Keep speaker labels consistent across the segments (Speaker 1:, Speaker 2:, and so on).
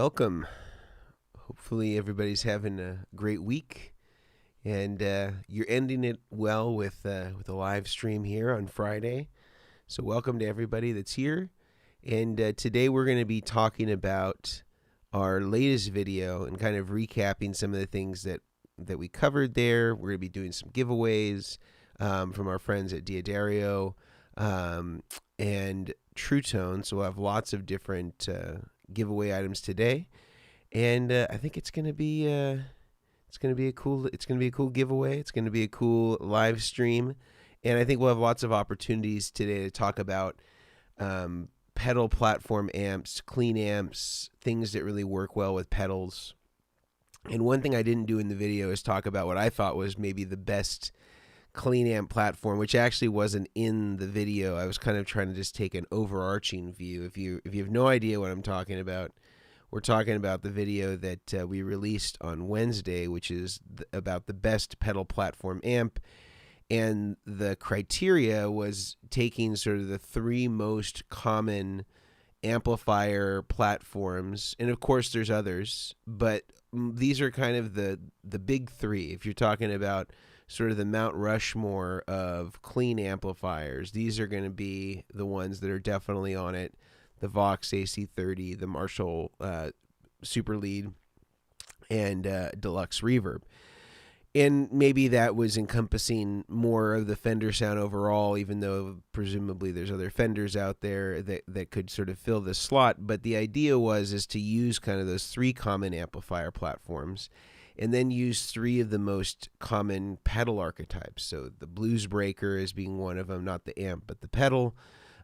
Speaker 1: welcome. Hopefully, everybody's having a great week, and you're ending it well with a live stream here on Friday. So, welcome to everybody that's here. And today, we're going to be talking about our latest video and kind of recapping some of the things that we covered there. We're going to be doing some giveaways from our friends at Diodario and True Tone. So, we'll have lots of different giveaway items today. And I think it's gonna be a cool giveaway. It's gonna be a cool live stream, and I think we'll have lots of opportunities today to talk about pedal platform amps, clean amps, things that really work well with pedals. And one thing I didn't do in the video is talk about what I thought was maybe the best clean amp platform, which actually wasn't in the video. I was kind of trying to just take an overarching view. If you have no idea what I'm talking about, we're talking about the video that we released on Wednesday, which is about the best pedal platform amp. And the criteria was taking sort of the three most common amplifier platforms. And of course, there's others, but these are kind of the big three. If you're talking about sort of the Mount Rushmore of clean amplifiers, these are going to be the ones that are definitely on it. The Vox AC30, the Marshall Super Lead, and Deluxe Reverb. And maybe that was encompassing more of the Fender sound overall, even though presumably there's other Fenders out there that could sort of fill this slot. But the idea is to use kind of those three common amplifier platforms and then use three of the most common pedal archetypes. So the Blues Breaker as being one of them, not the amp, but the pedal.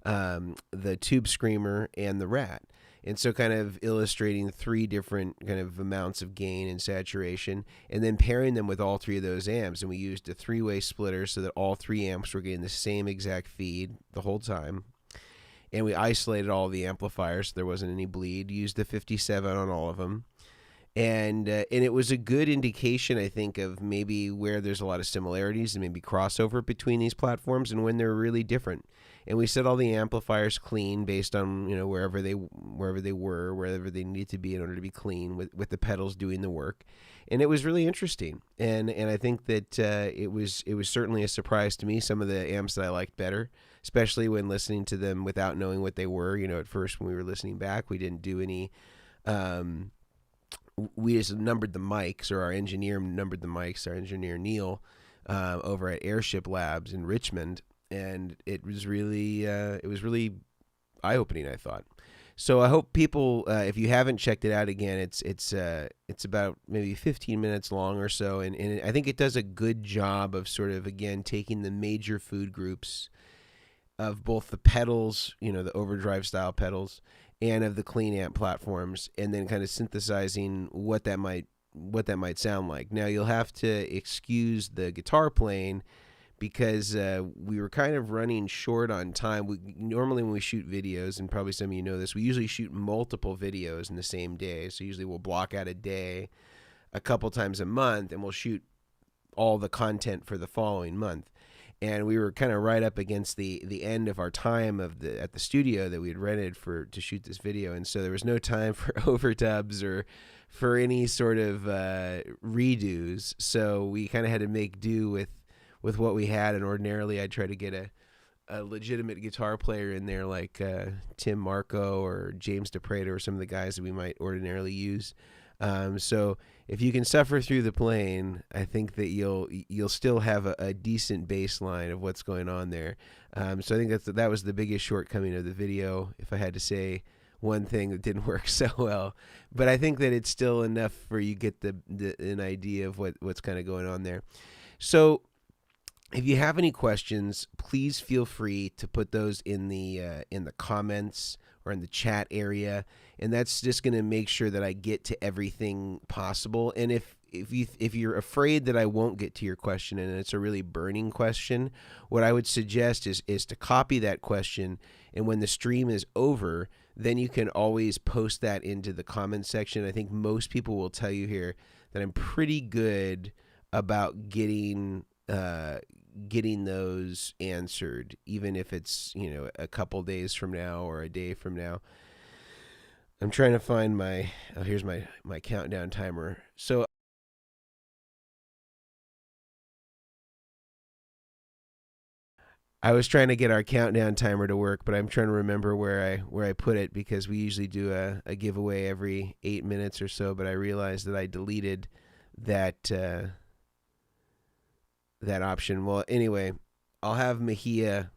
Speaker 1: The Tube Screamer, and the Rat. And so kind of illustrating three different kind of amounts of gain and saturation, and then pairing them with all three of those amps. And we used a three-way splitter so that all three amps were getting the same exact feed the whole time. And we isolated all the amplifiers so there wasn't any bleed. Used the 57 on all of them. And it was a good indication, I think, of maybe where there's a lot of similarities and maybe crossover between these platforms and when they're really different. And we set all the amplifiers clean based on wherever they needed to be in order to be clean, with the pedals doing the work. And it was really interesting. And I think that it was certainly a surprise to me. Some of the amps that I liked better, especially when listening to them without knowing what they were. At first when we were listening back, we didn't do any. We just numbered the mics, or our engineer numbered the mics. Our engineer Neil over at Airship Labs in Richmond. And it was really eye-opening, I thought. So I hope people, if you haven't checked it out again, it's about maybe 15 minutes long or so, and I think it does a good job of sort of, again, taking the major food groups of both the pedals, the overdrive style pedals, and of the clean amp platforms, and then kind of synthesizing what that might sound like. Now you'll have to excuse the guitar playing, because we were kind of running short on time. Normally when we shoot videos, and probably some of you know this, we usually shoot multiple videos in the same day. So usually we'll block out a day a couple times a month, and we'll shoot all the content for the following month. And we were kind of right up against the end of our time at the studio that we had rented to shoot this video. And so there was no time for overdubs or for any sort of redos. So we kind of had to make do with what we had, and ordinarily I'd try to get a legitimate guitar player in there like Tim Marco or James DePrada or some of the guys that we might ordinarily use. So if you can suffer through the playing, I think that you'll still have a decent baseline of what's going on there. So I think that was the biggest shortcoming of the video, if I had to say one thing that didn't work so well. But I think that it's still enough for you get an idea of what's kind of going on there. So if you have any questions, please feel free to put those in the comments or in the chat area, and that's just going to make sure that I get to everything possible. And if you're afraid that I won't get to your question and it's a really burning question, what I would suggest is to copy that question, and when the stream is over, then you can always post that into the comments section. I think most people will tell you here that I'm pretty good about getting those answered, even if it's a couple days from now or a day from now. I'm trying to find my, oh, here's my countdown timer. So I was trying to get our countdown timer to work, but I'm trying to remember where I put it, because we usually do a giveaway every 8 minutes or so, but I realized that I deleted that that option. Well, anyway, I'll have Mejia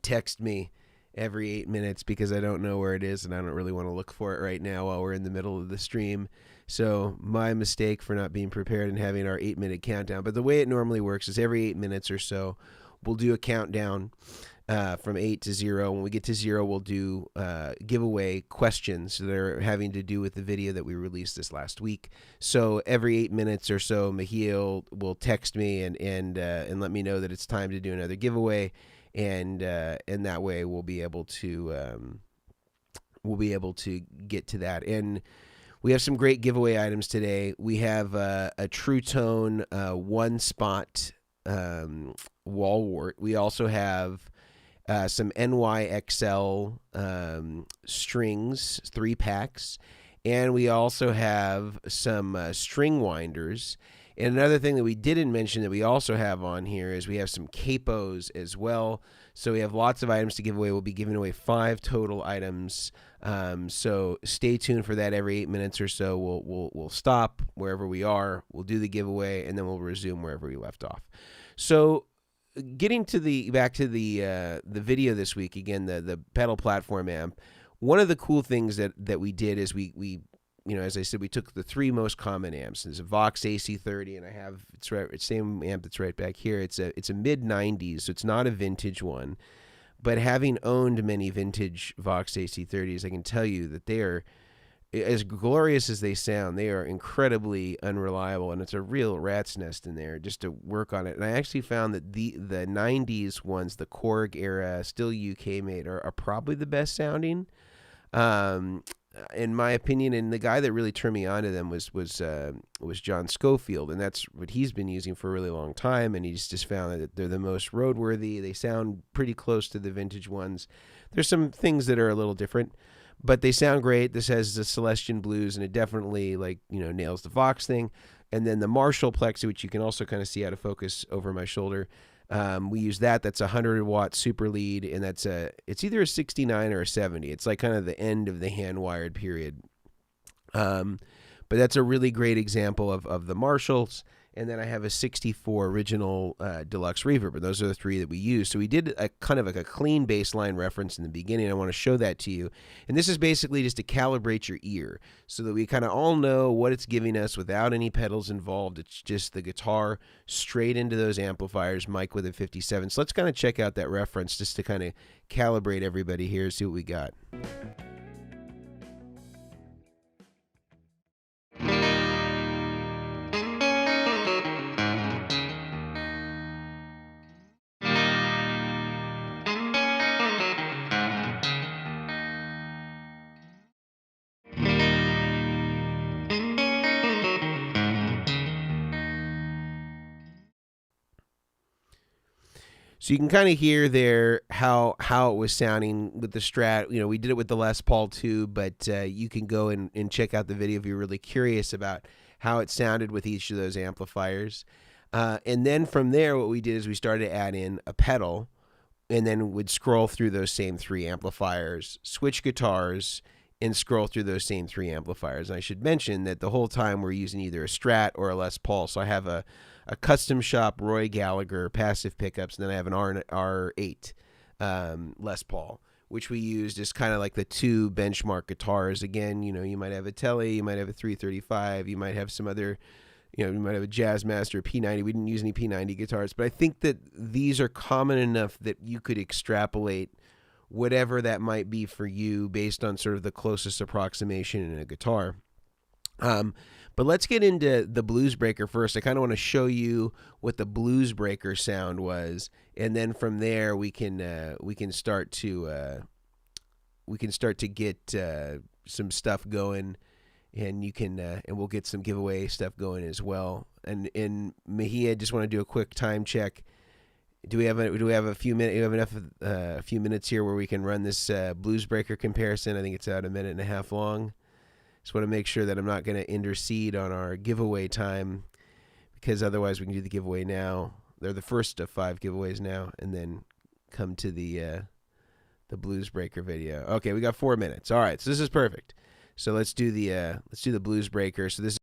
Speaker 1: text me every 8 minutes, because I don't know where it is and I don't really want to look for it right now while we're in the middle of the stream. So my mistake for not being prepared and having our 8-minute countdown. But the way it normally works is every 8 minutes or so, we'll do a countdown from 8 to 0. When we get to 0, we'll do giveaway questions that are having to do with the video that we released this last week. So every 8 minutes or so, Mejia will text me and let me know that it's time to do another giveaway, and that way we'll be able to get to that. And we have some great giveaway items today. We have a True Tone one spot wall wart. We also have some NYXL strings, 3 packs, and we also have some string winders. And another thing that we didn't mention that we also have on here is we have some capos as well. So we have lots of items to give away. We'll be giving away 5 total items. So stay tuned for that. Every 8 minutes or so, we'll stop wherever we are. We'll do the giveaway, and then we'll resume wherever we left off. So getting to back to the video this week, again, the pedal platform amp. One of the cool things that we did is we as I said, we took the 3 most common amps. There's a Vox AC30, and I have it's same amp that's right back here. It's a mid-90s, so it's not a vintage one. But having owned many vintage Vox AC30s, I can tell you that they are, as glorious as they sound, they are incredibly unreliable, and it's a real rat's nest in there just to work on it. And I actually found that the 90s ones, the Korg era, still UK made, are probably the best sounding, in my opinion. And the guy that really turned me on to them was John Schofield, and that's what he's been using for a really long time. And he's just found that they're the most roadworthy. They sound pretty close to the vintage ones. There's some things that are a little different, but they sound great. This has the Celestian blues, and it definitely nails the Vox thing. And then the Marshall Plexi, which you can also kind of see out of focus over my shoulder. We use that. That's a 100-watt super lead, and it's either a 69 or a 70. It's like kind of the end of the hand-wired period. But that's a really great example of the Marshalls. And then I have a 64 original deluxe reverb, and those are the 3 that we use. So we did a kind of like a clean baseline reference in the beginning. I want to show that to you. And this is basically just to calibrate your ear so that we kind of all know what it's giving us without any pedals involved. It's just the guitar straight into those amplifiers, mic with a 57. So let's kind of check out that reference just to kind of calibrate everybody here, see what we got. So you can kind of hear there how it was sounding with the Strat. We did it with the Les Paul too, but you can go and check out the video if you're really curious about how it sounded with each of those amplifiers. And then from there, what we did is we started to add in a pedal, and then would scroll through those same 3 amplifiers, switch guitars, and scroll through those same 3 amplifiers. And I should mention that the whole time we're using either a Strat or a Les Paul. So I have a custom shop Roy Gallagher passive pickups, and then I have an R8 Les Paul, which we used as kind of like the 2 benchmark guitars. Again, you might have a Tele, you might have a 335, you might have some other, you might have a Jazzmaster P90. We didn't use any P90 guitars, but I think that these are common enough that you could extrapolate whatever that might be for you based on sort of the closest approximation in a guitar. But let's get into the Blues Breaker first. I kind of want to show you what the Blues Breaker sound was, and then from there we can start to get some stuff going, and you can and we'll get some giveaway stuff going as well. And Mejia, just want to do a quick time check. Do we have a few minutes? You have enough a few minutes here where we can run this blues breaker comparison? I think it's about a minute and a half long. Just want to make sure that I'm not going to intercede on our giveaway time, because otherwise we can do the giveaway now. They're the first of 5 giveaways now, and then come to the blues breaker video. Okay, we got 4 minutes. All right, so this is perfect. So let's do the blues breaker. So this.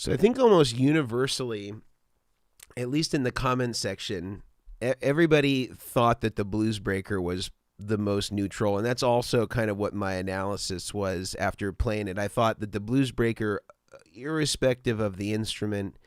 Speaker 1: So I think almost universally, at least in the comments section, everybody thought that the blues breaker was the most neutral, and that's also kind of what my analysis was after playing it. I thought that the blues breaker, irrespective of the instrument,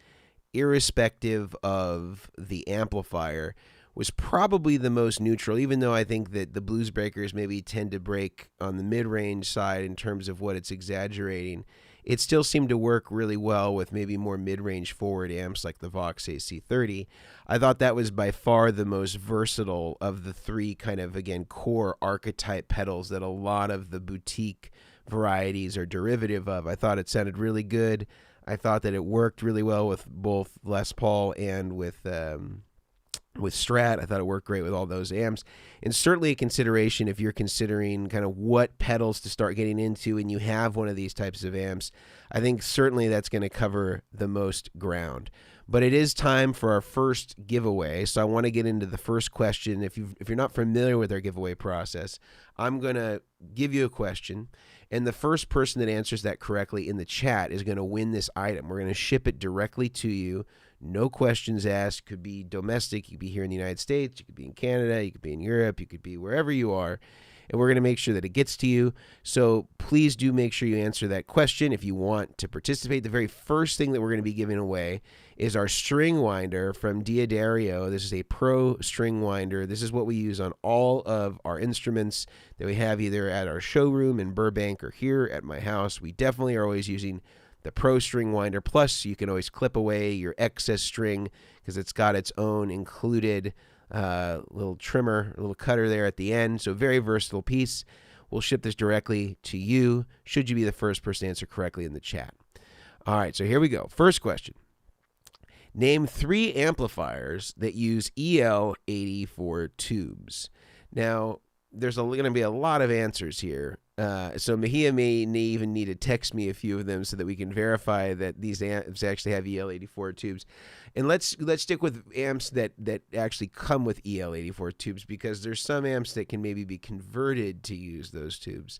Speaker 1: irrespective of the amplifier, was probably the most neutral, even though I think that the blues breakers maybe tend to break on the mid-range side in terms of what it's exaggerating. It still seemed to work really well with maybe more mid-range forward amps like the Vox AC30. I thought that was by far the most versatile of the 3 kind of, again, core archetype pedals that a lot of the boutique varieties are derivative of. I thought it sounded really good. I thought that it worked really well with both Les Paul and with Strat. I thought it worked great with all those amps. And certainly a consideration if you're considering kind of what pedals to start getting into and you have one of these types of amps. I think certainly that's going to cover the most ground. But it is time for our first giveaway. So I want to get into the first question. If you're not familiar with our giveaway process, I'm going to give you a question. And the first person that answers that correctly in the chat is going to win this item. We're going to ship it directly to you. No questions asked. Could be domestic. You could be here in the United States. You could be in Canada. You could be in Europe. You could be wherever you are. And we're going to make sure that it gets to you. So please do make sure you answer that question if you want to participate. The very first thing that we're going to be giving away is our string winder from Diodario. This is a pro string winder. This is what we use on all of our instruments that we have either at our showroom in Burbank or here at my house. We definitely are always using the Pro String Winder. Plus, you can always clip away your excess string because it's got its own included little trimmer, little cutter there at the end. So very versatile piece. We'll ship this directly to you should you be the first person to answer correctly in the chat. All right, so here we go. First question. Name 3 amplifiers that use EL84 tubes. Now, there's going to be a lot of answers here. So Mejia may even need to text me a few of them so that we can verify that these amps actually have EL84 tubes. And let's stick with amps that actually come with EL84 tubes, because there's some amps that can maybe be converted to use those tubes.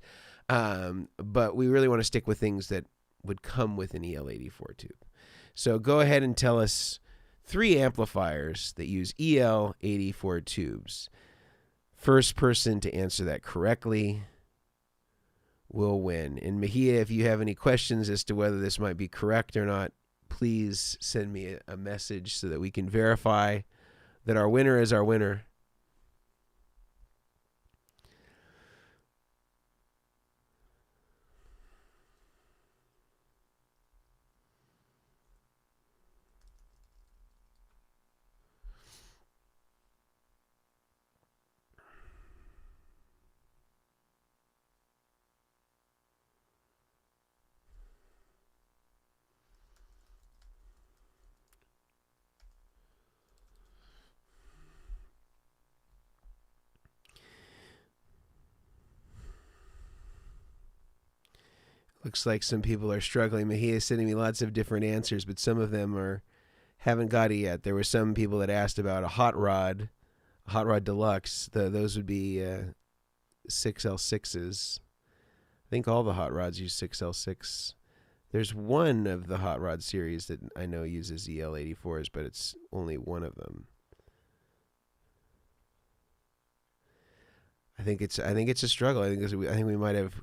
Speaker 1: But we really want to stick with things that would come with an EL84 tube. So go ahead and tell us 3 amplifiers that use EL84 tubes. First person to answer that correctly will win. And Mejia, if you have any questions as to whether this might be correct or not, please send me a message so that we can verify that our winner is our winner. Looks like some people are struggling. He is sending me lots of different answers, but some of them haven't got it yet. There were some people that asked about a hot rod deluxe. Those would be 6L6s. I think all the hot rods use 6L6. There's one of the hot rod series that I know uses EL84s, but it's only one of them. I think it's a struggle. I think we might have.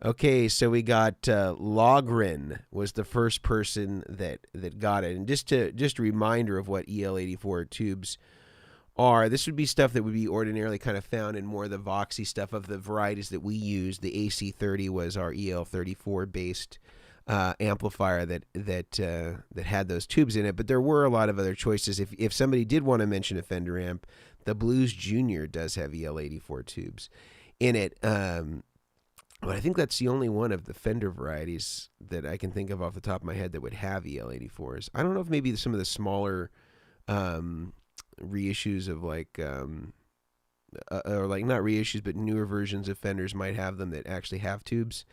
Speaker 1: Okay, so we got Logrin was the first person that got it, and just a reminder of what EL84 tubes are. This would be stuff that would be ordinarily kind of found in more of the Voxy stuff of the varieties that we use. The AC30 was our EL34 based amplifier that had those tubes in it, but there were a lot of other choices. If somebody did want to mention a Fender amp, the Blues Junior does have EL84 tubes in it. But I think that's the only one of the Fender varieties that I can think of off the top of my head that would have EL84s. I don't know if maybe some of the smaller reissues of or not reissues, but newer versions of Fenders might have them that actually have tubes.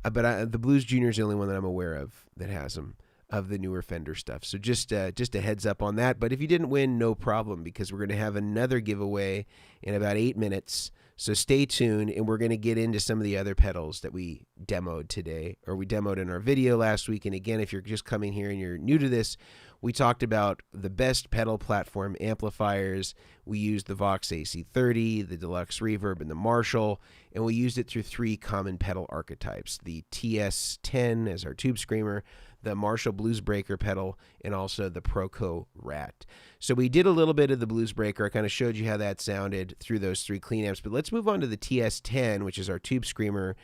Speaker 1: But the Blues Junior is the only one that I'm aware of that has them, of the newer Fender stuff. So just a heads up on that. But if you didn't win, no problem, because we're going to have another giveaway in about 8 minutes. So stay tuned, and we're going to get into some of the other pedals that we demoed today, or we demoed in our video last week. And again, if you're just coming here and you're new to this, we talked about the best pedal platform amplifiers. We used the Vox AC30, the Deluxe Reverb, and the Marshall, and we used it through 3 common pedal archetypes: the TS10 as our tube screamer, the Marshall Blues Breaker pedal, and also the Proco Rat. So we did a little bit of the Blues Breaker. I kind of showed you how that sounded through those 3 clean amps, but let's move on to the TS10, which is our tube screamer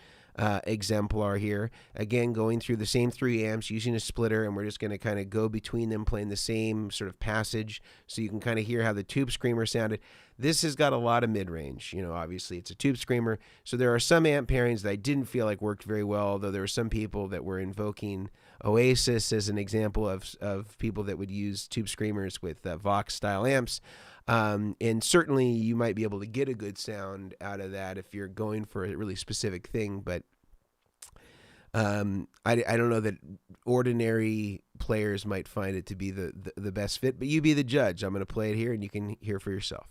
Speaker 1: exemplar here. Again, going through the same 3 amps using a splitter, and we're just going to kind of go between them, playing the same sort of passage so you can kind of hear how the tube screamer sounded. This has got a lot of mid-range. Obviously it's a tube screamer, so there are some amp pairings that I didn't feel like worked very well, although there were some people that were invoking Oasis as an example of people that would use tube screamers with Vox-style amps. And certainly you might be able to get a good sound out of that if you're going for a really specific thing, but I don't know that ordinary players might find it to be the best fit, but you be the judge. I'm going to play it here and you can hear for yourself.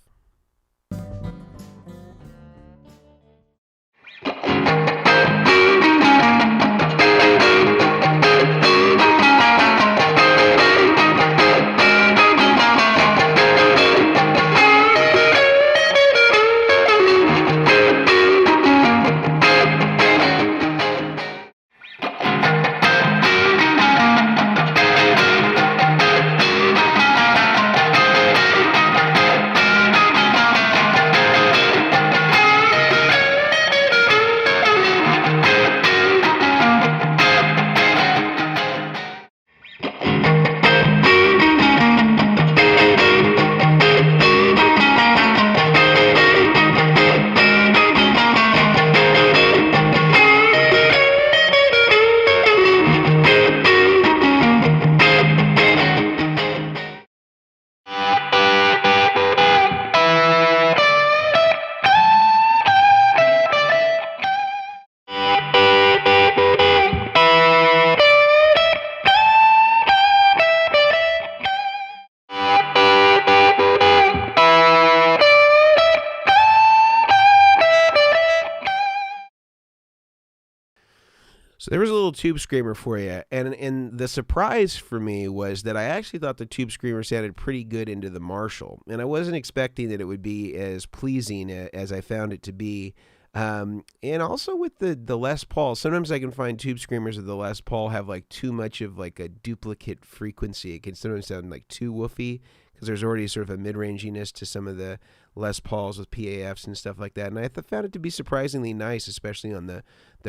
Speaker 1: So there was a little tube screamer for you, and the surprise for me was that I actually thought the tube screamer sounded pretty good into the Marshall, and I wasn't expecting that it would be as pleasing as I found it to be. And also with the Les Paul, sometimes I can find tube screamers with the Les Paul have like too much of like a duplicate frequency. It can sometimes sound like too woofy because there's already sort of a mid-ranginess to some of the Les Pauls with PAFs and stuff like that. And I found it to be surprisingly nice, especially on the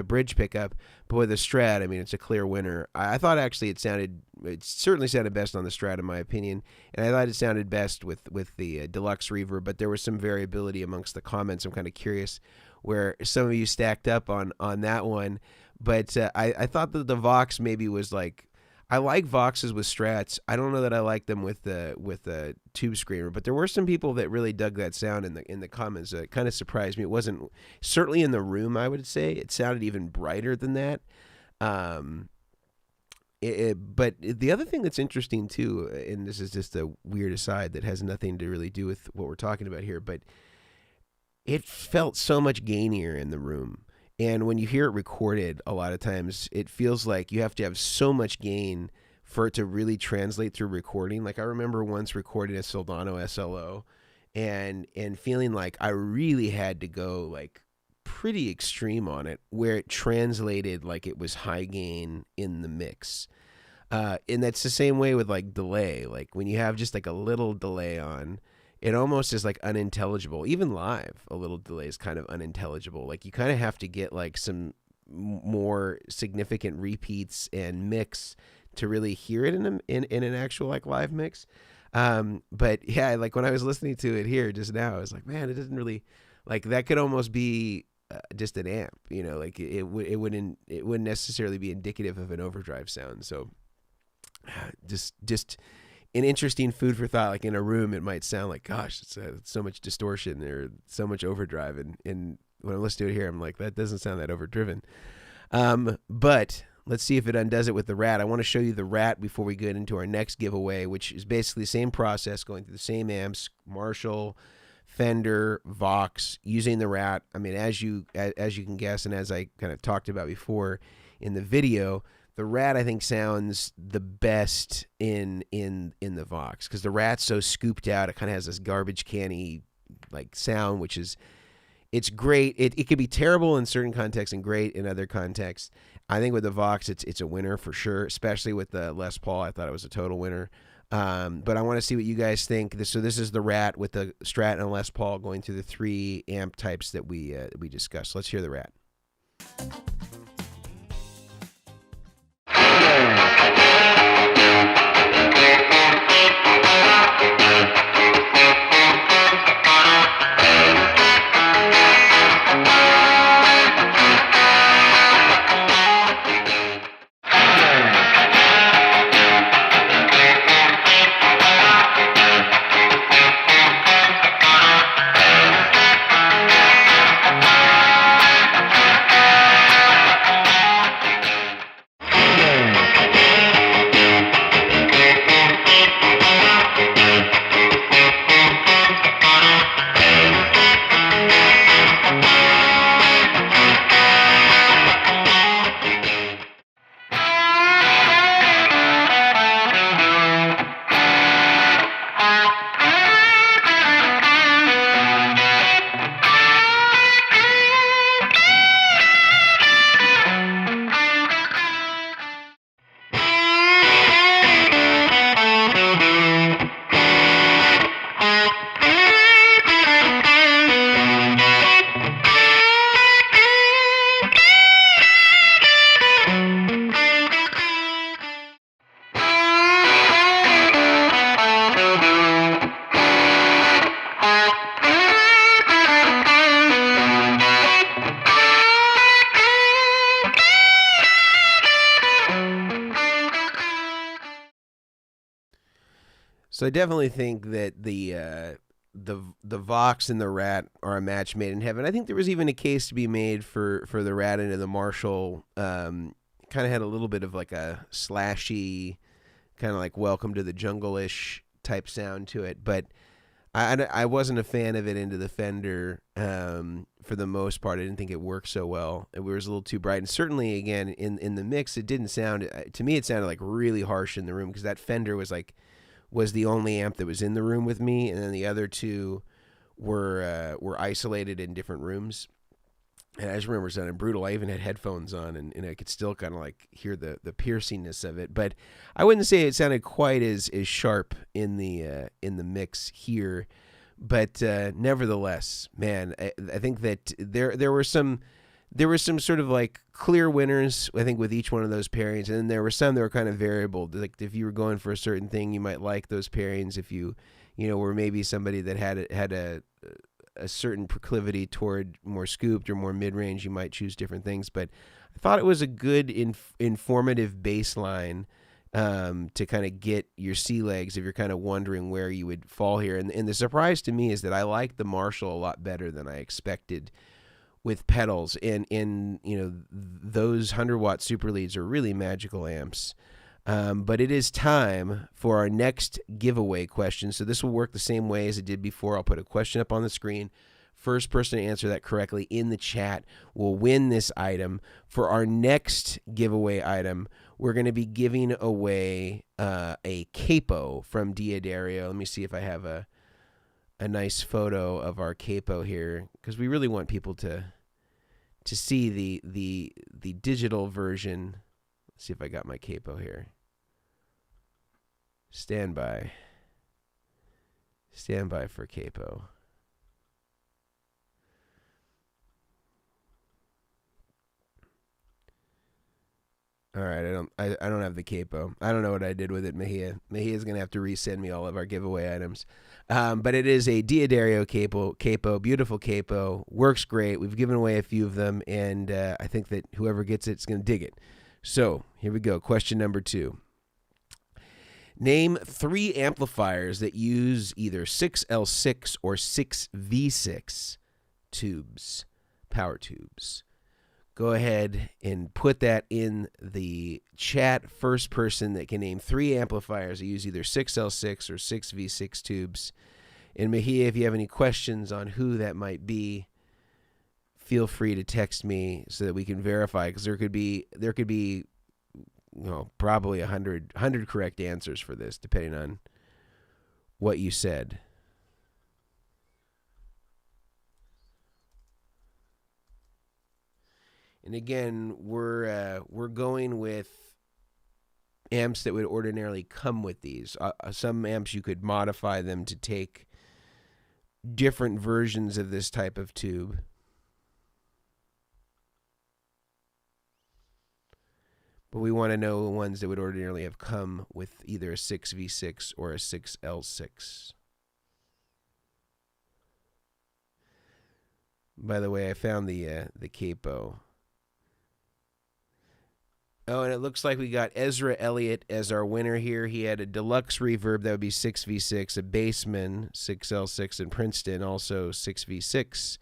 Speaker 1: bridge pickup. But with the Strat, I mean, it's a clear winner. I thought actually it certainly sounded best on the Strat in my opinion. And I thought it sounded best with the Deluxe Reverb, but there was some variability amongst the comments. I'm kind of curious where some of you stacked up on that one. But I thought that the Vox maybe was like, I like Voxes with Strats. I don't know that I like them with the tube screamer, but there were some people that really dug that sound in the comments. It kind of surprised me. It wasn't certainly in the room. I would say it sounded even brighter than that. But the other thing that's interesting too, and this is just a weird aside that has nothing to really do with what we're talking about here, but it felt so much gainier in the room. And when you hear it recorded, a lot of times it feels like you have to have so much gain for it to really translate through recording. Like I remember once recording a Soldano SLO and feeling like I really had to go like pretty extreme on it, where it translated like it was high gain in the mix. And that's the same way with like delay. Like when you have just like a little delay on, it almost is like unintelligible. Even live, a little delay is kind of unintelligible. Like you kind of have to get like some more significant repeats and mix to really hear it in an actual like live mix. But yeah, like when I was listening to it here just now, I was like, man, it doesn't really, like that could almost be just an amp, you know, like it wouldn't necessarily be indicative of an overdrive sound. So just an interesting food for thought. Like in a room, it might sound like, gosh, it's so much distortion or so much overdrive. And when I listen to it here, I'm like, that doesn't sound that overdriven. But let's see if it undoes it with the Rat. I want to show you the Rat before we get into our next giveaway, which is basically the same process, going through the same amps, Marshall, Fender, Vox, using the Rat. I mean, as you can guess, and as I kind of talked about before in the video, the Rat I think sounds the best in the Vox, because the Rat's so scooped out. It kind of has this garbage canny like sound, which is, it's great. It could be terrible in certain contexts and great in other contexts. I think with the Vox, it's a winner for sure, especially with the Les Paul. I thought it was a total winner. But I want to see what you guys think. So this is the Rat with the Strat and Les Paul, going through the 3 amp types that we discussed. Let's hear the Rat. So I definitely think that the Vox and the Rat are a match made in heaven. I think there was even a case to be made for the Rat into the Marshall. Kind of had a little bit of like a slashy, kind of like Welcome to the Jungle-ish type sound to it. But I wasn't a fan of it into the Fender for the most part. I didn't think it worked so well. It was a little too bright. And certainly, again, in the mix, it didn't sound, to me, it sounded like really harsh in the room, because that Fender was the only amp that was in the room with me, and then the other two were isolated in different rooms. And I just remember sounding brutal. I even had headphones on, and I could still kind of like hear the piercingness of it. But I wouldn't say it sounded quite as sharp in the mix here. But nevertheless, man, I think that there were some sort of like clear winners, I think, with each one of those pairings, and then there were some that were kind of variable. Like if you were going for a certain thing, you might like those pairings. If you were maybe somebody that had a certain proclivity toward more scooped or more mid-range, you might choose different things. But I thought it was a good informative baseline to kind of get your sea legs if you're kind of wondering where you would fall here. And the surprise to me is that I like the Marshall a lot better than I expected with pedals. And those 100-watt super leads are really magical amps. But it is time for our next giveaway question. So this will work the same way as it did before. I'll put a question up on the screen. First person to answer that correctly in the chat will win this item. For our next giveaway item, we're going to be giving away a capo from Diodario. Let me see if I have a nice photo of our capo here, because we really want people to see the digital version. Let's see if I got my capo here. Stand by. Stand by for capo. All right, I don't have the capo. I don't know what I did with it, Mejia. Mejia's gonna have to resend me all of our giveaway items. But it is a Diodario capo, beautiful capo, works great. We've given away a few of them, and I think that whoever gets it is gonna dig it. So here we go. Question number 2. Name 3 amplifiers that use either 6L6 or 6V6 tubes, power tubes. Go ahead and put that in the chat. First person that can name 3 amplifiers that use either 6L6 or 6V6 tubes. And Mejia, if you have any questions on who that might be, feel free to text me so that we can verify, because there could be probably 100 correct answers for this, depending on what you said. And again, we're going with amps that would ordinarily come with these. Some amps you could modify them to take different versions of this type of tube. But we want to know the ones that would ordinarily have come with either a 6V6 or a 6L6. By the way, I found the capo. Oh, and it looks like we got Ezra Elliott as our winner here. He had a deluxe reverb, that would be 6V6, a Bassman 6L6 in Princeton, also 6V6.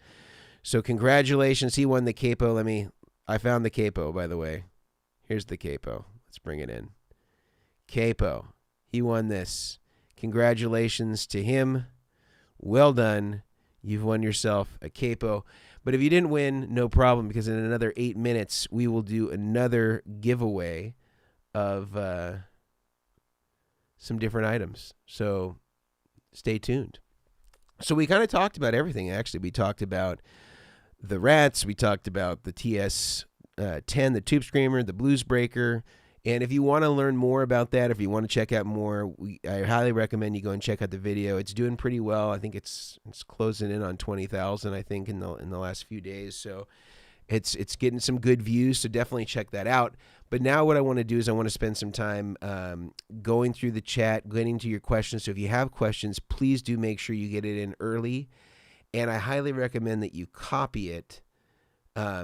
Speaker 1: So congratulations, he won the capo. I found the capo, by the way. Here's the capo. Let's bring it in. Capo, he won this. Congratulations to him. Well done. You've won yourself a capo. But if you didn't win, no problem, because in another 8 minutes, we will do another giveaway of some different items. So stay tuned. So we kind of talked about everything, actually. We talked about the Rats. We talked about the TS10, the Tube Screamer, the Blues Breaker. And if you want to learn more about that, if you want to check out more, I highly recommend you go and check out the video. It's doing pretty well. I think it's closing in on 20,000, I think, in the last few days. So it's getting some good views, so definitely check that out. But now what I want to do is I want to spend some time going through the chat, getting to your questions. So if you have questions, please do make sure you get it in early. And I highly recommend that you copy it,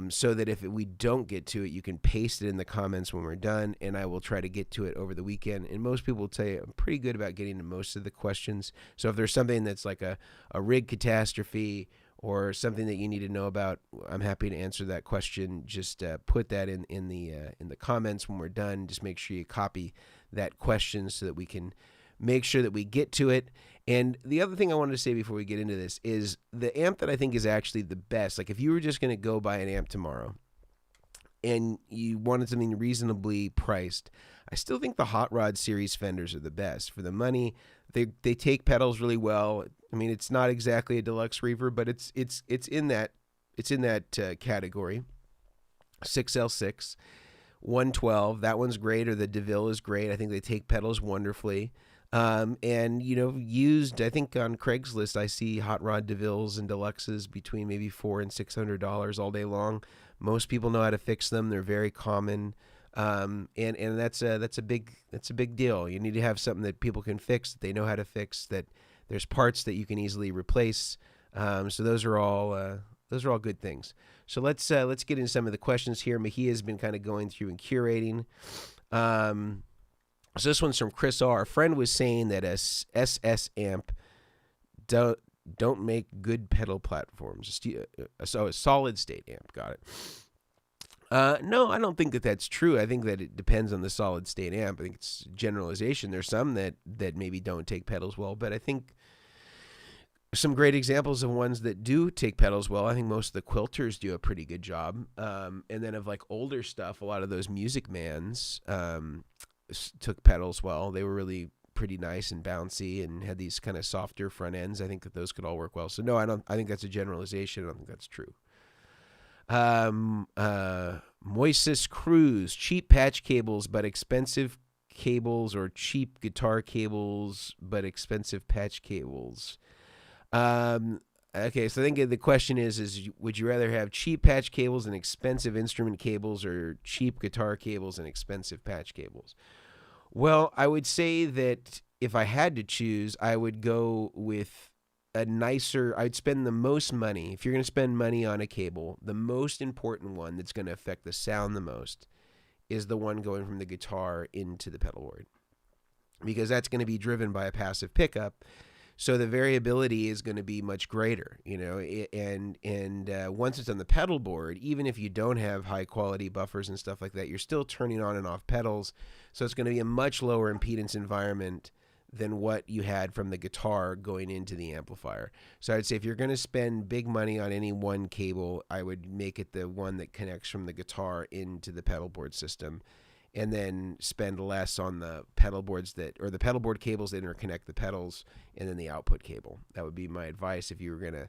Speaker 1: so that if we don't get to it, you can paste it in the comments when we're done, and I will try to get to it over the weekend. And most people will tell you I'm pretty good about getting to most of the questions. So if there's something that's like a rig catastrophe or something that you need to know about, I'm happy to answer that question. Just put that in the comments when we're done. Just make sure you copy that question so that we can make sure that we get to it. And the other thing I wanted to say before we get into this is the amp that I think is actually the best. Like if you were just going to go buy an amp tomorrow and you wanted something reasonably priced, I still think the Hot Rod series Fenders are the best for the money. They take pedals really well. I mean, it's not exactly a deluxe reverb, but it's in that category. 6L6, 112. That one's great, or the DeVille is great. I think they take pedals wonderfully. And, used, I think on Craigslist, I see Hot Rod DeVilles and Deluxes between maybe $400 and $600 all day long. Most people know how to fix them. They're very common. And that's a big deal. You need to have something that people can fix, that they know how to fix, that there's parts that you can easily replace. So those are all good things. So let's get into some of the questions here. Mejia has been kind of going through and curating. So this one's from Chris R. A friend was saying that a SS amp don't make good pedal platforms. So a solid state amp. Got it. No, I don't think that that's true. I think that it depends on the solid state amp. I think it's generalization. There's some that maybe don't take pedals well, but I think some great examples of ones that do take pedals well. I think most of the quilters do a pretty good job. And then of like older stuff, a lot of those Music Mans took pedals well. They were really pretty nice and bouncy and had these kind of softer front ends. I think that those could all work well. So no, I think that's a generalization. I don't think that's true. Moises Cruz, cheap patch cables but expensive cables, or cheap guitar cables but expensive patch cables. Okay, so I think the question is would you rather have cheap patch cables and expensive instrument cables, or cheap guitar cables and expensive patch cables? Well, I would say that if I had to choose, I would go with I'd spend the most money. If you're going to spend money on a cable, the most important one that's going to affect the sound the most is the one going from the guitar into the pedal board, because that's going to be driven by a passive pickup. So the variability is going to be much greater, and once it's on the pedal board, even if you don't have high quality buffers and stuff like that, you're still turning on and off pedals. So it's going to be a much lower impedance environment than what you had from the guitar going into the amplifier. So I'd say if you're going to spend big money on any one cable, I would make it the one that connects from the guitar into the pedal board system, and then spend less on the pedal boards the pedal board cables that interconnect the pedals, and then the output cable. That would be my advice if you were going to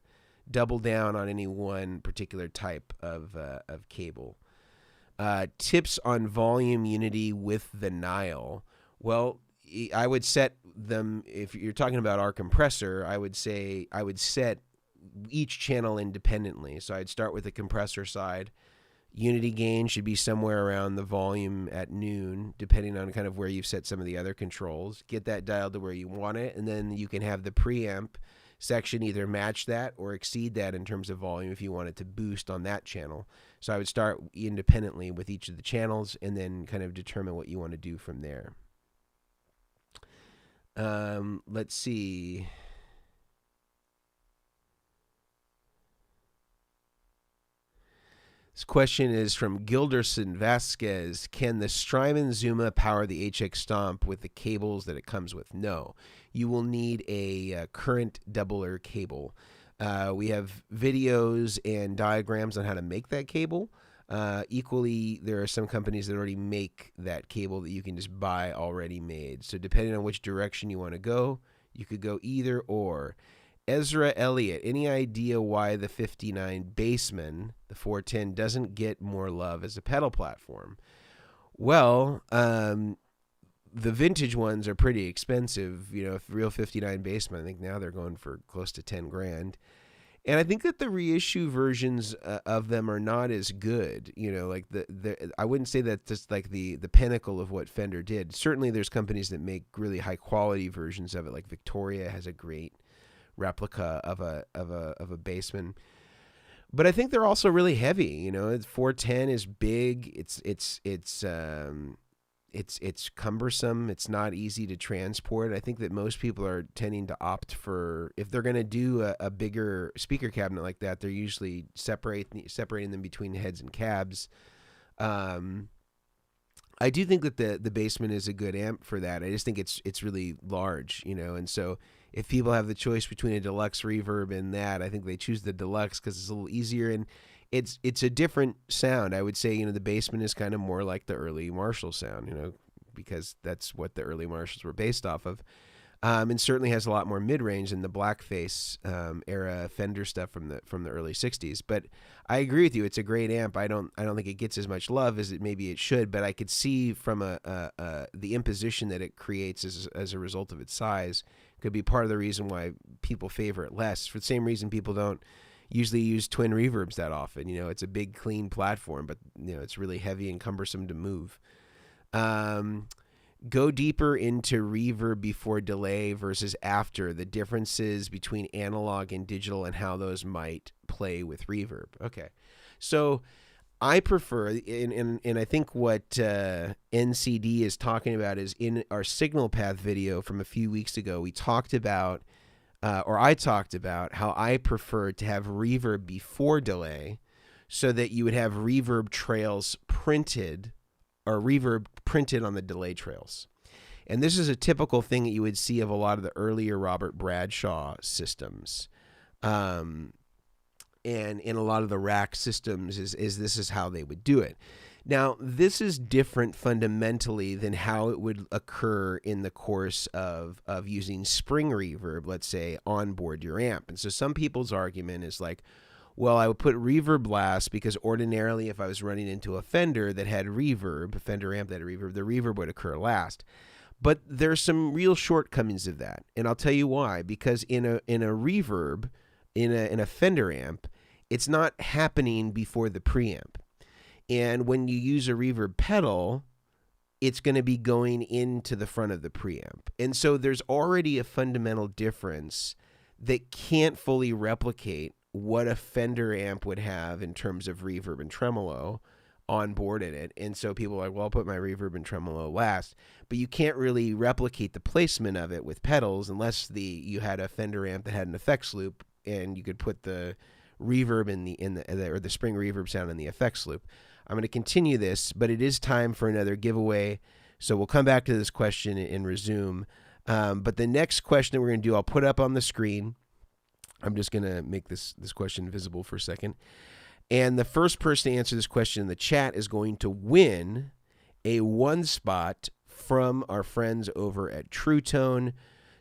Speaker 1: double down on any one particular type of cable. Tips on volume unity with the Nile. Well, I would set them, if you're talking about our compressor, I would set each channel independently. So I'd start with the compressor side. Unity gain should be somewhere around the volume at noon, depending on kind of where you've set some of the other controls. Get that dialed to where you want it, and then you can have the preamp section either match that or exceed that in terms of volume if you want it to boost on that channel. So I would start independently with each of the channels and then kind of determine what you want to do from there. Let's see. This question is from Gilderson Vasquez. Can the Strymon Zuma power the HX Stomp with the cables that it comes with? No. You will need a current doubler cable. We have videos and diagrams on how to make that cable. Equally, there are some companies that already make that cable that you can just buy already made. So depending on which direction you want to go, you could go either or. Ezra Elliott, any idea why the 59 Bassman, the 410, doesn't get more love as a pedal platform? Well, the vintage ones are pretty expensive. Real 59 Bassman, I think now they're going for close to 10 grand. And I think that the reissue versions of them are not as good. Like I wouldn't say that just like the pinnacle of what Fender did. Certainly, there's companies that make really high quality versions of it. Like Victoria has a great replica of a Bassman, but I think they're also really heavy. 410 is big. It's cumbersome. It's not easy to transport. I think that most people are tending to opt for, if they're going to do a bigger speaker cabinet like that, they're usually separating them between heads and cabs. I do think that the Bassman is a good amp for that. I just think it's really large, and so if people have the choice between a deluxe reverb and that, I think they choose the deluxe because it's a little easier and it's a different sound. I would say, the Bassman is kind of more like the early Marshall sound, because that's what the early Marshalls were based off of. And certainly has a lot more mid-range than the blackface era Fender stuff from the early 60s. But I agree with you. It's a great amp. I don't think it gets as much love as maybe it should, but I could see from the imposition that it creates as a result of its size could be part of the reason why people favor it less. For the same reason people don't usually use twin reverbs that often. It's a big, clean platform, but it's really heavy and cumbersome to move. Go deeper into reverb before delay versus after, the differences between analog and digital and how those might play with reverb. Okay. So I prefer, and I think what NCD is talking about is in our signal path video from a few weeks ago, we talked about, or I talked about how I prefer to have reverb before delay so that you would have reverb trails printed or reverb printed on the delay trails. And this is a typical thing that you would see of a lot of the earlier Robert Bradshaw systems. And in a lot of the rack systems is this is how they would do it. Now, this is different fundamentally than how it would occur in the course of using spring reverb, let's say, on board your amp. And so some people's argument is like, well, I would put reverb last because ordinarily if I was running into a Fender that had reverb, a Fender amp that had reverb, the reverb would occur last. But there's some real shortcomings of that. And I'll tell you why. Because in a reverb, in a Fender amp, it's not happening before the preamp. And when you use a reverb pedal, it's going to be going into the front of the preamp. And so there's already a fundamental difference that can't fully replicate what a Fender amp would have in terms of reverb and tremolo on board in it. And so people are like, well, I'll put my reverb and tremolo last. But you can't really replicate the placement of it with pedals unless you had a Fender amp that had an effects loop and you could put the reverb or the spring reverb sound in the effects loop. I'm going to continue this, but it is time for another giveaway. So we'll come back to this question and resume. But the next question that we're going to do, I'll put up on the screen. I'm just going to make this question visible for a second. And the first person to answer this question in the chat is going to win a one spot from our friends over at True Tone.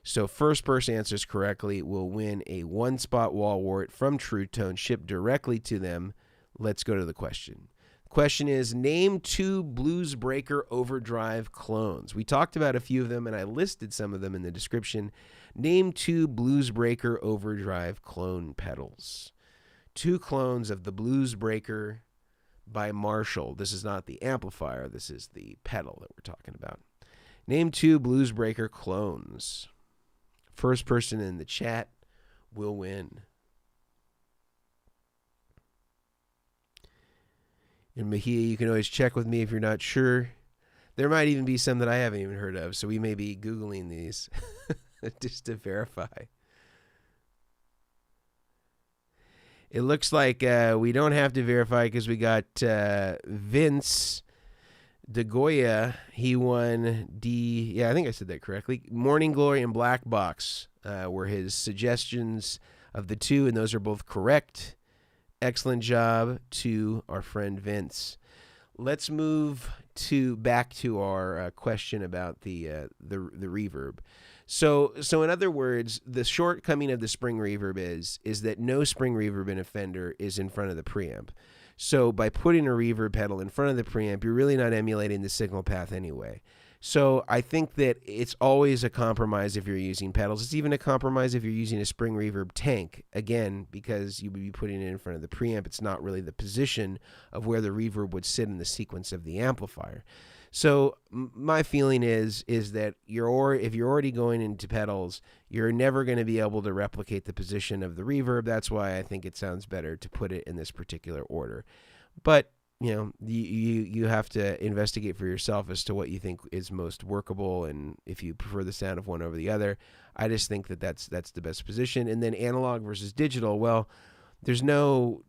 Speaker 1: So first person answers correctly will win a one spot wall wart from True Tone shipped directly to them. Let's go to the question. Question is, name 2 Blues Breaker overdrive clones. We talked about a few of them, and I listed some of them in the description. Name 2 Blues Breaker overdrive clone pedals. 2 clones of the Blues Breaker by Marshall. This is not the amplifier. This is the pedal that we're talking about. Name 2 Blues Breaker clones. First person in the chat will win. And Mejia, you can always check with me if you're not sure. There might even be some that I haven't even heard of, so we may be Googling these just to verify. It looks like we don't have to verify because we got Vince DeGoya. He won I think I said that correctly. Morning Glory and Black Box were his suggestions of the 2, and those are both correct. Excellent job to our friend Vince. Let's move back to our question about the reverb. So in other words, the shortcoming of the spring reverb is that no spring reverb in a Fender is in front of the preamp. So by putting a reverb pedal in front of the preamp, you're really not emulating the signal path anyway. So I think that it's always a compromise if you're using pedals. It's even a compromise if you're using a spring reverb tank, again, because you would be putting it in front of the preamp. It's not really the position of where the reverb would sit in the sequence of the amplifier. So my feeling is that if you're already going into pedals, you're never going to be able to replicate the position of the reverb. That's why I think it sounds better to put it in this particular order. But you have to investigate for yourself as to what you think is most workable, and if you prefer the sound of one over the other. I just think that that's the best position. And then analog versus digital. Well, there's no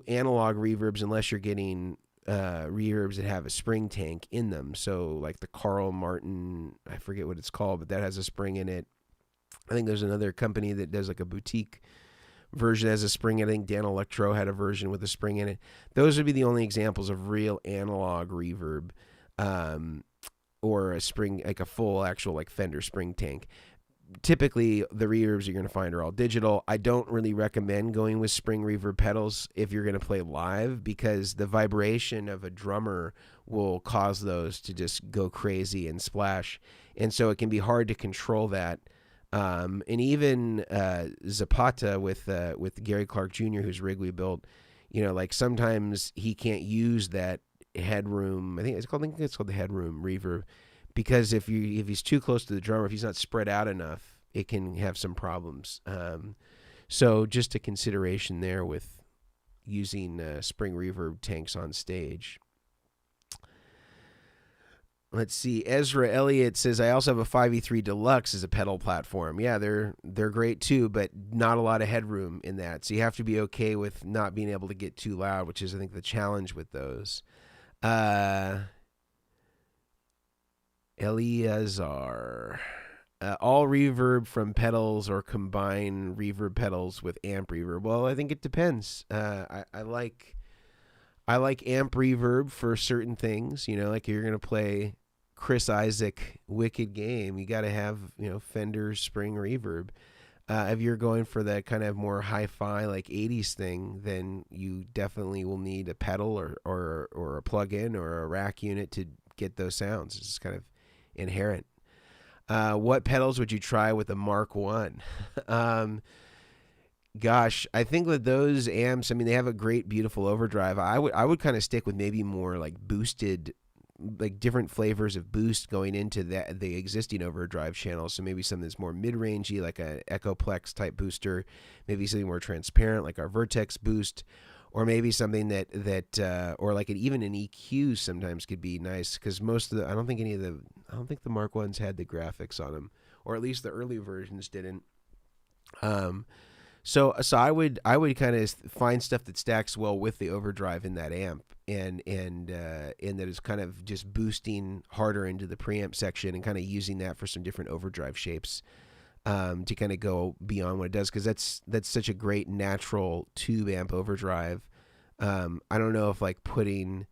Speaker 1: analog reverbs unless you're getting reverbs that have a spring tank in them. So like the Carl Martin, I forget what it's called, but that has a spring in it. I think there's another company that does like a boutique version has a spring. I think Dan Electro had a version with a spring in it. Those would be the only examples of real analog reverb, or a spring, like a full actual like Fender spring tank. Typically, the reverbs you're going to find are all digital. I don't really recommend going with spring reverb pedals if you're going to play live, because the vibration of a drummer will cause those to just go crazy and splash. And so it can be hard to control that. And even Zapata with Gary Clark Jr., whose rig we built, like sometimes he can't use that headroom. I think it's called the headroom reverb, because if he's too close to the drummer, if he's not spread out enough, it can have some problems. So just a consideration there with using spring reverb tanks on stage. Let's see. Ezra Elliott says, I also have a 5E3 Deluxe as a pedal platform. Yeah, they're great too, but not a lot of headroom in that. So you have to be okay with not being able to get too loud, which is, I think, the challenge with those. Eleazar. All reverb from pedals or combine reverb pedals with amp reverb. Well, I think it depends. I like amp reverb for certain things. Like you're going to play Chris Isaak Wicked Game, you got to have, Fender Spring reverb. If you're going for that kind of more hi-fi like 80s thing, then you definitely will need a pedal or a plug-in or a rack unit to get those sounds. It's just kind of inherent. What pedals would you try with a Mark 1? Gosh, I think with those amps, I mean, they have a great, beautiful overdrive. I would kind of stick with maybe more like boosted, like different flavors of boost going into the existing overdrive channels. So maybe something that's more mid-rangey, like a Echoplex type booster. Maybe something more transparent, like our Vertex boost, or maybe something that or like even an EQ sometimes could be nice, because I don't think the Mark 1s had the graphics on them, or at least the early versions didn't. So I would kind of find stuff that stacks well with the overdrive in that amp, and that is kind of just boosting harder into the preamp section and kind of using that for some different overdrive shapes, to kind of go beyond what it does, because that's such a great natural tube amp overdrive. I don't know if like putting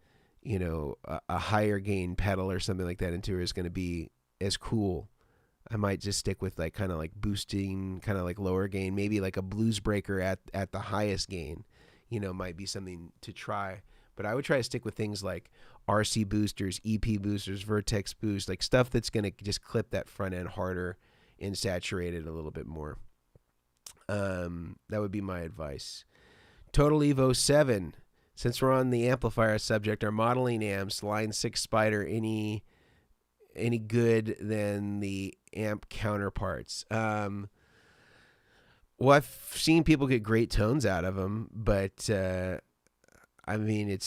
Speaker 1: a higher gain pedal or something like that into it is going to be as cool. I might just stick with like kind of like boosting, kind of like lower gain, maybe like a blues breaker at the highest gain, might be something to try. But I would try to stick with things like RC boosters, EP boosters, Vertex boost, like stuff that's going to just clip that front end harder and saturate it a little bit more. That would be my advice. Total Evo 7. Since we're on the amplifier subject, our modeling amps, Line 6 Spider, any good than the amp counterparts? Well, I've seen people get great tones out of them, but I mean,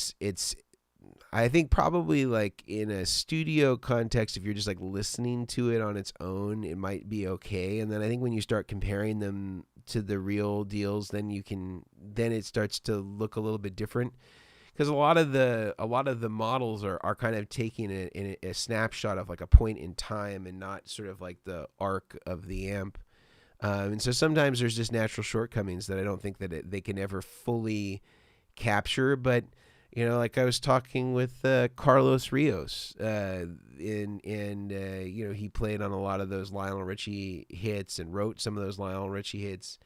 Speaker 1: I think probably like in a studio context, if you're just like listening to it on its own, it might be okay. And then I think when you start comparing them to the real deals, then it starts to look a little bit different. Because a lot of the models are kind of taking a snapshot of like a point in time and not sort of like the arc of the amp. And so sometimes there's just natural shortcomings that I don't think that they can ever fully capture. But like I was talking with Carlos Rios, and he played on a lot of those Lionel Richie hits and wrote some of those Lionel Richie hits.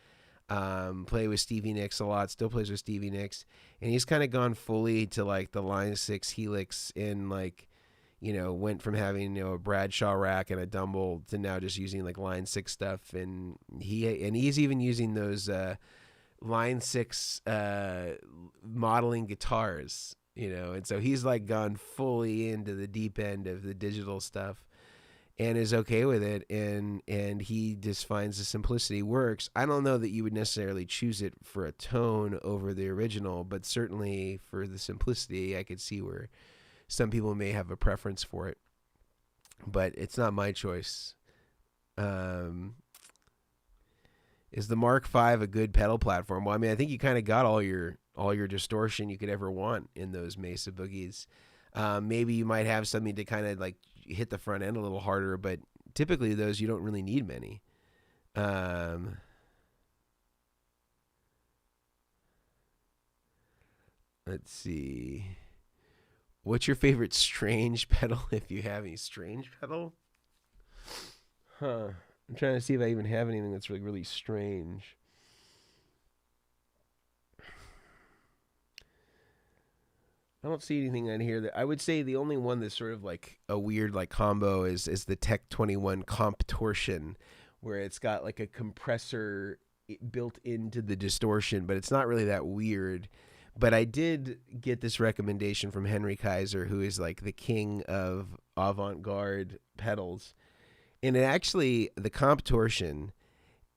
Speaker 1: Play with Stevie Nicks a lot, still plays with Stevie Nicks, and he's kind of gone fully to like the Line 6 Helix, and like went from having a Bradshaw rack and a Dumble to now just using like Line 6 stuff, and he's even using those Line 6 modeling guitars, and so he's like gone fully into the deep end of the digital stuff and is okay with it, and he just finds the simplicity works. I don't know that you would necessarily choose it for a tone over the original, but certainly for the simplicity, I could see where some people may have a preference for it, but it's not my choice. Is the Mark V a good pedal platform? Well, I mean, I think you kind of got all your distortion you could ever want in those Mesa Boogies. Maybe you might have something to kind of like hit the front end a little harder, but typically those you don't really need many. Let's see. What's your favorite strange pedal, if you have any strange pedal? I'm trying to see if I even have anything that's really, really strange. I don't see anything on here that I would say the only one that's sort of like a weird like combo is the Tech 21 Comp Torsion, where it's got like a compressor built into the distortion, but it's not really that weird. But I did get this recommendation from Henry Kaiser, who is like the king of avant-garde pedals. And it actually, the Comp Torsion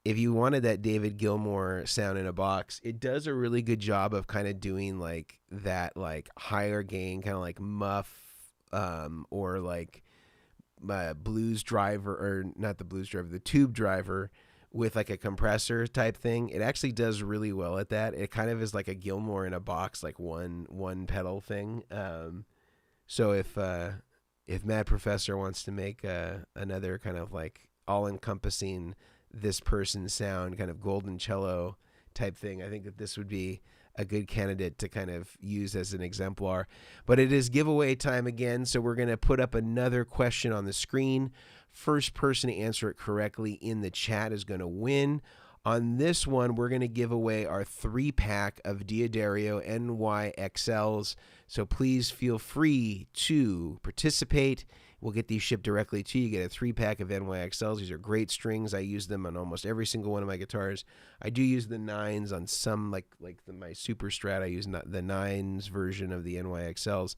Speaker 1: if you wanted that David Gilmour sound in a box, it does a really good job of kind of doing like that, like higher gain, kind of like muff, or like blues driver, or not the blues driver, the tube driver with like a compressor type thing. It actually does really well at that. It kind of is like a Gilmour in a box, like one pedal thing. So if Mad Professor wants to make another kind of like all encompassing this person's sound, kind of golden cello type thing, I think that this would be a good candidate to kind of use as an exemplar. But it is giveaway time again, so we're going to put up another question on the screen. First person to answer it correctly in the chat is going to win. On this one, we're going to give away our 3-pack of Diodario NYXLs, so please feel free to participate. We'll get these shipped directly to you. You get a 3-pack of NYXLs. These are great strings. I use them on almost every single one of my guitars. I do use the 9s on some, like my Super Strat. I use the 9s version of the NYXLs,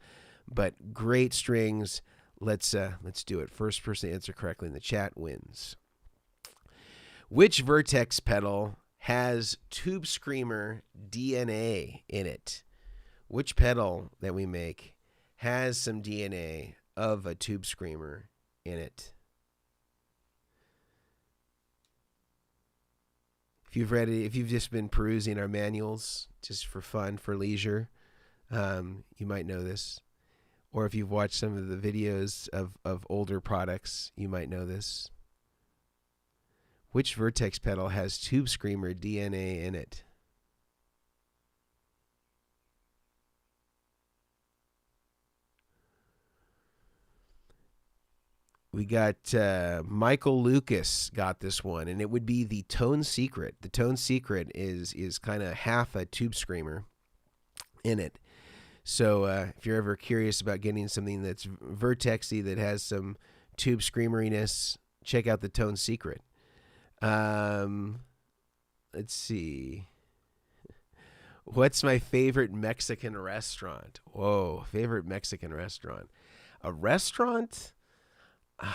Speaker 1: but great strings. Let's do it. First person to answer correctly in the chat wins. Which Vertex pedal has Tube Screamer DNA in it? Which pedal that we make has some DNA of a Tube Screamer in it? If you've read it, if you've just been perusing our manuals just for fun, for leisure, you might know this. Or if you've watched some of the videos of older products, you might know this. Which Vertex pedal has Tube Screamer DNA in it? We got Michael Lucas got this one, and it would be the Tone Secret. The Tone Secret is kind of half a Tube Screamer in it. So if you're ever curious about getting something that's Vertexy that has some Tube Screameriness, check out the Tone Secret. Let's see. What's my favorite Mexican restaurant? Whoa, favorite Mexican restaurant. A restaurant? I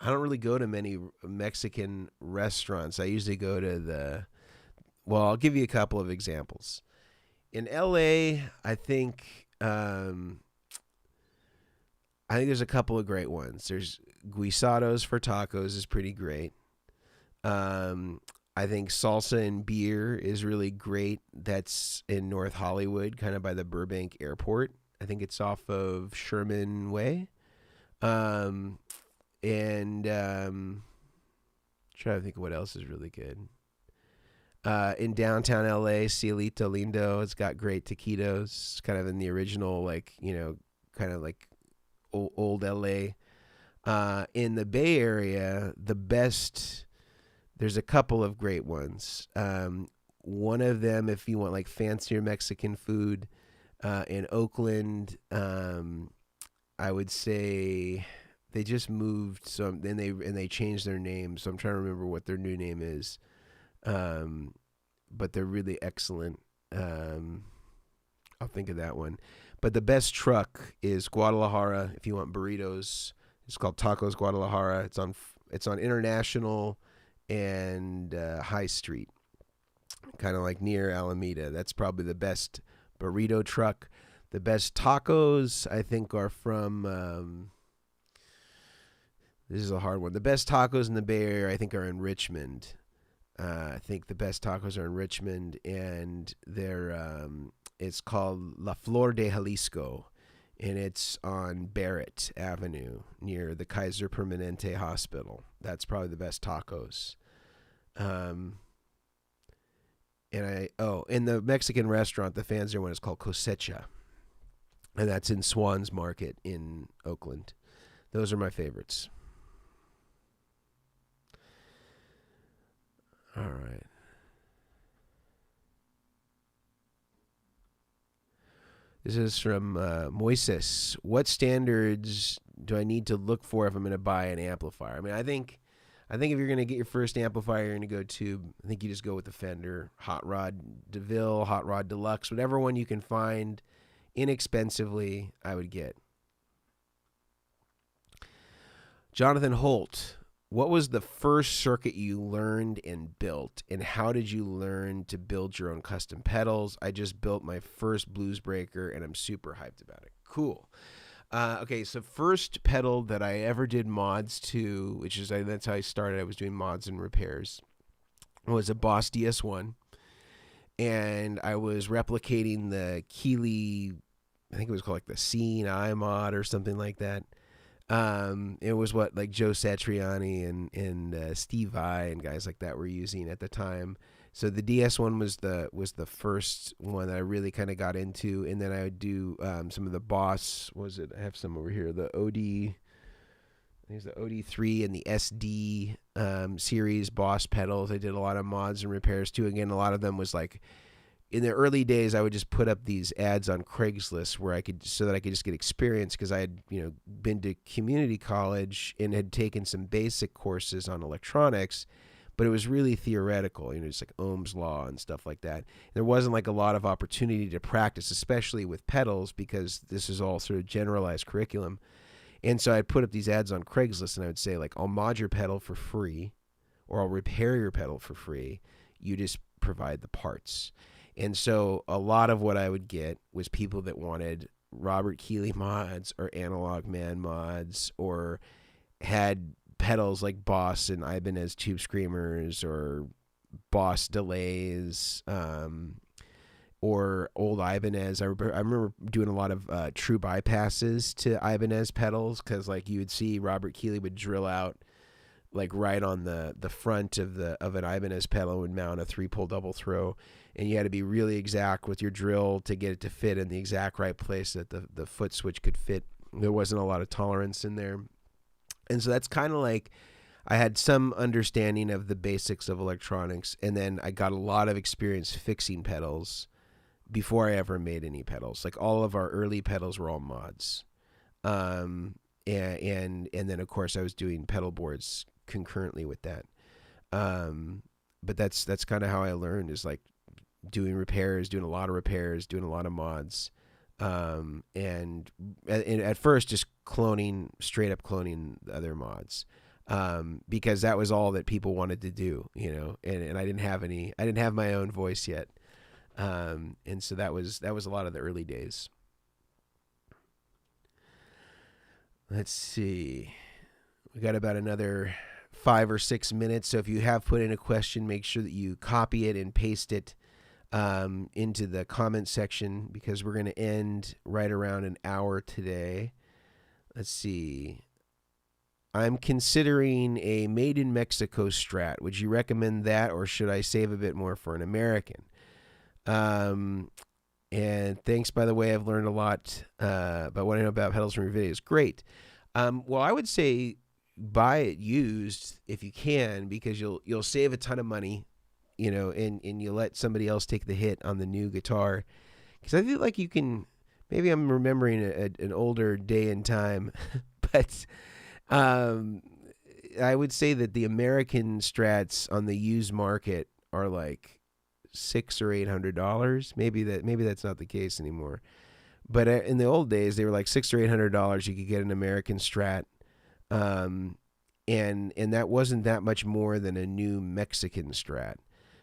Speaker 1: don't really go to many Mexican restaurants. I usually go to I'll give you a couple of examples. In LA, I think there's a couple of great ones. There's Guisados for tacos is pretty great. I think Salsa and Beer is really great. That's in North Hollywood, kind of by the Burbank Airport. I think it's off of Sherman Way. Trying to think of what else is really good. In downtown LA, Cielito Lindo, it's got great taquitos, kind of in the original, kind of like old LA. In the Bay Area, there's a couple of great ones. One of them, if you want like fancier Mexican food, in Oakland, I would say they just moved some, and they changed their name. So I'm trying to remember what their new name is. But they're really excellent. I'll think of that one. But the best truck is Guadalajara. If you want burritos, it's called Tacos Guadalajara. It's on International and High Street, kind of like near Alameda. That's probably the best burrito truck. The best tacos, I think, are from. This is a hard one. The best tacos in the Bay Area, I think, are in Richmond. I think the best tacos are in Richmond, and it's called La Flor de Jalisco, and it's on Barrett Avenue near the Kaiser Permanente Hospital. That's probably the best tacos. In the Mexican restaurant, the fancier one is called Cosecha, and that's in Swans Market in Oakland. Those are my favorites. All right. This is from Moises. What standards do I need to look for if I'm going to buy an amplifier? I mean, I think if you're going to get your first amplifier, you're going to go tube. I think you just go with the Fender Hot Rod DeVille, Hot Rod Deluxe, whatever one you can find inexpensively, I would get. Jonathan Holt. what was the first circuit you learned and built, and how did you learn to build your own custom pedals? I just built my first blues breaker, and I'm super hyped about it. Cool. Okay, so first pedal that I ever did mods to, which is that's how I started. I was doing mods and repairs. Was a Boss DS1, and I was replicating the Keeley. I think it was called like the Scene I mod or something like that. It was what like Joe Satriani and Steve Vai and guys like that were using at the time. So the DS1 was the first one that I really kind of got into, and then I would do some of the Boss. I have some over here. The OD. There's the OD3 and the SD series Boss pedals. I did a lot of mods and repairs too. Again, a lot of them was like, in the early days, I would just put up these ads on Craigslist so that I could just get experience, because I had been to community college and had taken some basic courses on electronics, but it was really theoretical, just like Ohm's law and stuff like that. There wasn't like a lot of opportunity to practice, especially with pedals, because this is all sort of generalized curriculum. And so I'd put up these ads on Craigslist, and I would say, like, I'll mod your pedal for free, or I'll repair your pedal for free. You just provide the parts. And so a lot of what I would get was people that wanted Robert Keeley mods or Analog Man mods, or had pedals like Boss and Ibanez Tube Screamers, or Boss delays, or old Ibanez. I remember doing a lot of true bypasses to Ibanez pedals, because like you would see Robert Keeley would drill out like right on the front of an Ibanez pedal and mount a 3-pole double throw, and you had to be really exact with your drill to get it to fit in the exact right place that the foot switch could fit. There wasn't a lot of tolerance in there. And so that's kind of like, I had some understanding of the basics of electronics, and then I got a lot of experience fixing pedals before I ever made any pedals. Like all of our early pedals were all mods. And then of course I was doing pedal boards concurrently with that. But that's kind of how I learned, is like doing repairs, doing a lot of repairs, doing a lot of mods. And at first just straight up cloning the other mods. Because that was all that people wanted to do, and I didn't have my own voice yet. And so that was a lot of the early days. Let's see. We got about another 5 or 6 minutes. So if you have put in a question, make sure that you copy it and paste it into the comment section, because we're going to end right around an hour today. Let's see. I'm considering a made in Mexico Strat. Would you recommend that, or should I save a bit more for an American? And thanks, by the way. I've learned a lot about what I know about pedals from your videos. Great. Well, I would say buy it used if you can, because you'll save a ton of money, and you let somebody else take the hit on the new guitar. Because I feel like you can. Maybe I'm remembering an older day and time, but I would say that the American Strats on the used market are like $600 or $800. Maybe that's not the case anymore. But in the old days, they were like $600 or $800. You could get an American Strat, and that wasn't that much more than a new Mexican Strat.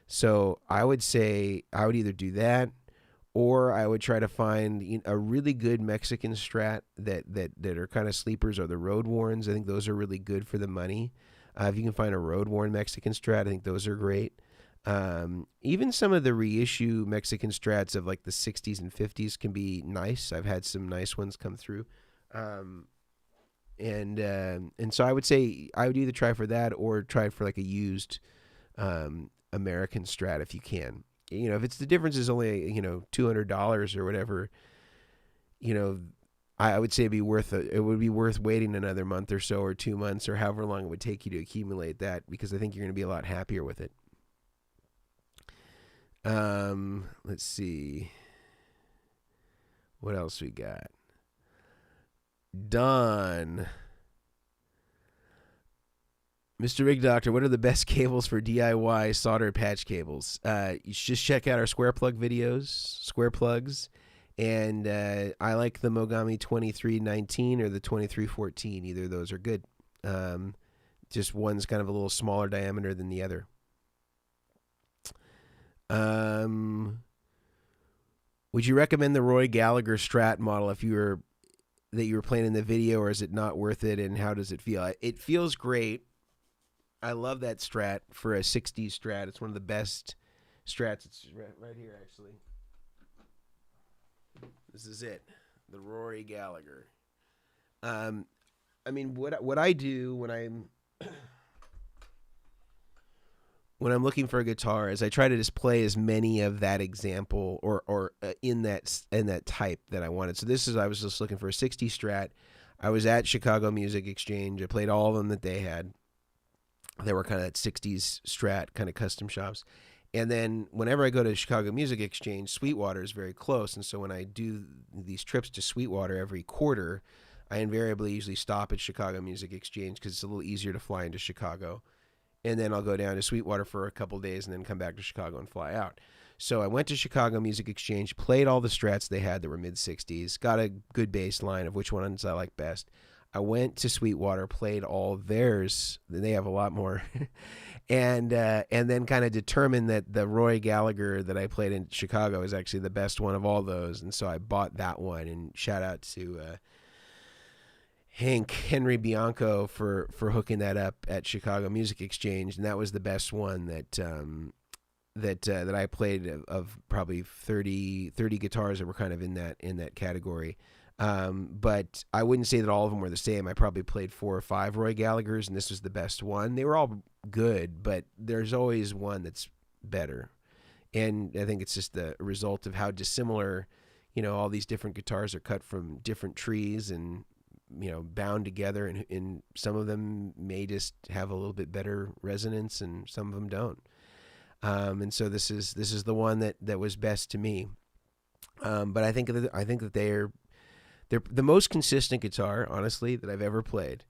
Speaker 1: So I would say I would either do that, or I would try to find a really good Mexican Strat that are kind of sleepers, or the road warns. I think those are really good for the money. If you can find a road worn Mexican Strat, I think those are great. Even some of the reissue Mexican Strats of like the 60s and 50s can be nice. I've had some nice ones come through. And so I would say I would either try for that, or try for like a used American Strat if you can. If it's the difference is only $200 or whatever, I would say it would be worth waiting another month or so, or 2 months, or however long it would take you to accumulate that, because I think you're going to be a lot happier with it. Let's see. What else we got? Don. Mr. Rig Doctor, what are the best cables for DIY solder patch cables? You should just check out our square plug videos, square plugs. And I like the Mogami 2319 or the 2314. Either of those are good. Just one's kind of a little smaller diameter than the other. Would you recommend the Roy Gallagher Strat model if you were playing in the video, or is it not worth it? And how does it feel? It feels great. I love that Strat for a 60s Strat. It's one of the best Strats. It's right here, actually. This is it, the Rory Gallagher. I mean, what I do when I'm looking for a guitar is I try to just play as many of that example or in that type that I wanted. So I was just looking for a 60 Strat. I was at Chicago Music Exchange. I played all of them that they had. They were kind of that 60s Strat kind of custom shops. And then whenever I go to Chicago Music Exchange, Sweetwater is very close. And so when I do these trips to Sweetwater every quarter, I invariably usually stop at Chicago Music Exchange because it's a little easier to fly into Chicago. And then I'll go down to Sweetwater for a couple days and then come back to Chicago and fly out. So I went to Chicago Music Exchange, played all the Strats they had that were mid-60s, got a good baseline of which ones I like best. I went to Sweetwater, played all of theirs. They have a lot more. and then kind of determined that the Roy Gallagher that I played in Chicago is actually the best one of all those. And so I bought that one. And shout out to Henry Bianco for hooking that up at Chicago Music Exchange. And that was the best one that I played of probably 30 guitars that were kind of in that category. But I wouldn't say that all of them were the same. I probably played 4 or 5 Roy Gallaghers, and this was the best one. They were all good, but there's always one that's better. And I think it's just the result of how dissimilar, all these different guitars are cut from different trees and, bound together. And some of them may just have a little bit better resonance, and some of them don't. And so this is the one that was best to me. But I think that they're the most consistent guitar, honestly, that I've ever played.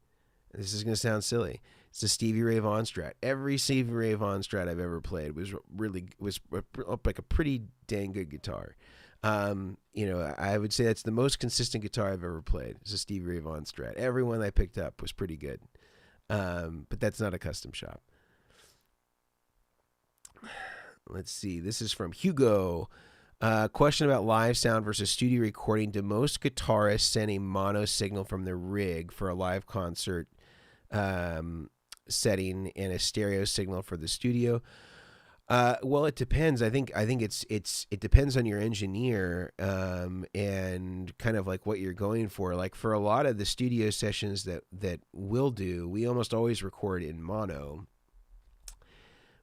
Speaker 1: This is going to sound silly. It's the Stevie Ray Vaughan Strat. Every Stevie Ray Vaughan Strat I've ever played was like a pretty dang good guitar. I would say that's the most consistent guitar I've ever played. It's a Stevie Ray Vaughan Strat. Every one I picked up was pretty good. But that's not a custom shop. Let's see. This is from Hugo. Question about live sound versus studio recording. Do most guitarists send a mono signal from their rig for a live concert setting and a stereo signal for the studio? Well, it depends. I think it depends on your engineer and kind of like what you're going for. Like for a lot of the studio sessions that we'll do, we almost always record in mono.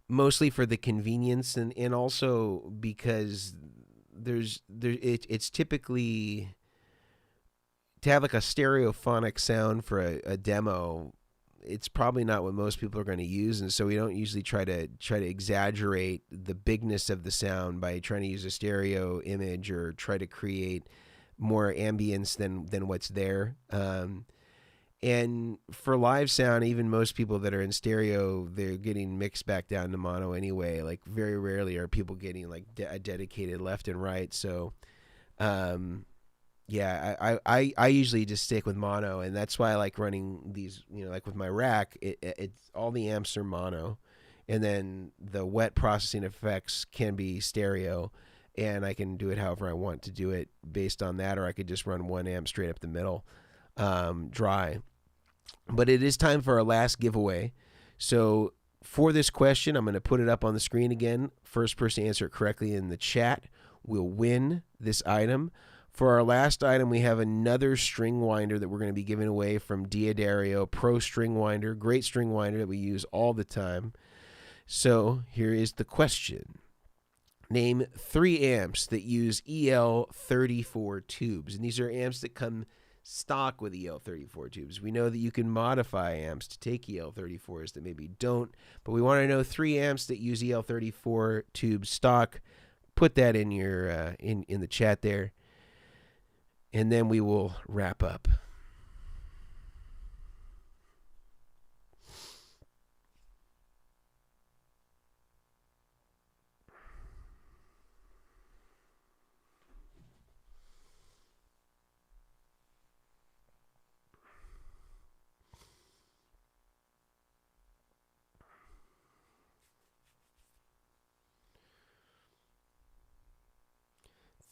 Speaker 1: Mostly for the convenience and also because it's typically to have like a stereophonic sound for a demo. It's probably not what most people are going to use, and so we don't usually try to exaggerate the bigness of the sound by trying to use a stereo image or try to create more ambience than what's there. And for live sound, even most people that are in stereo, they're getting mixed back down to mono anyway. Like very rarely are people getting like a dedicated left and right. So, yeah, I usually just stick with mono, and that's why I like running these. Like with my rack, it's all the amps are mono, and then the wet processing effects can be stereo, and I can do it however I want to do it based on that, or I could just run one amp straight up the middle. Dry. But it is time for our last giveaway. So for this question, I'm going to put it up on the screen again. First person to answer it correctly in the chat will win this item. For our last item, we have another string winder that we're going to be giving away from Diodario Pro String Winder. Great string winder that we use all the time. So here is the question. Name 3 amps that use EL34 tubes. And these are amps that come stock with EL34 tubes. We know that you can modify amps to take EL34s that maybe don't, but we want to know 3 amps that use EL34 tubes stock. Put that in your in the chat there, and then we will wrap up.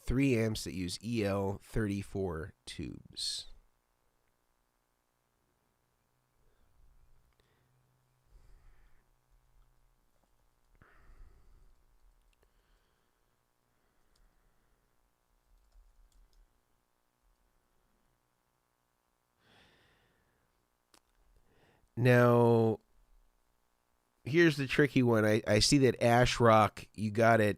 Speaker 1: 3 amps that use EL34 tubes. Now, here's the tricky one. I see that Ash Rock, you got it,